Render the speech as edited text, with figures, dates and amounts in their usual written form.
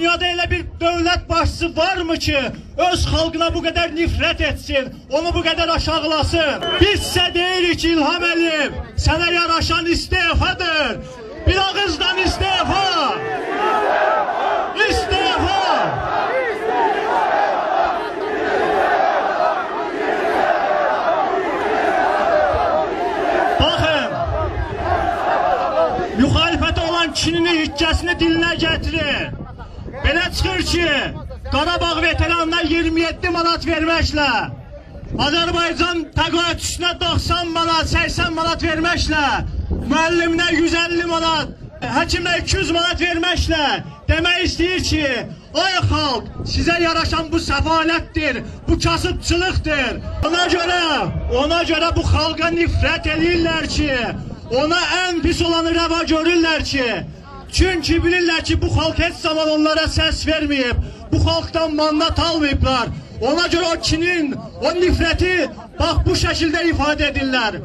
Dünyada elə bir dövlət başçısı varmı ki, öz xalqına bu qədər nifrət etsin, onu bu qədər aşağılasın? Biz sizə deyirik ki, İlham Əliyev, sənə yaraşan istefadır. Bir ağızdan istefa! İstefa! Baxın, müxalifətə olan kinini, hüccəsini dilinə gətirir. Belə çıxır ki, Qarabağ veteranına 27 manat verməklə, Azərbaycan təqaüdçüsünə 90 manat, 80 manat verməklə, müəlliminə 150 manat, həkimə 200 manat verməklə demək istəyir ki, ay xalq, sizə yaraşan bu səfalətdir, bu kasıbçılıqdır. Ona görə bu xalqa nifrət edirlər ki, ona ən pis olanı rəva görürlər ki, çünki bilirlər ki, bu xalq heç zaman onlara səs verməyib, bu xalqdan mandat almayıblar. Ona görə o kinin, o nifrəti bax bu şəkildə ifadə edirlər.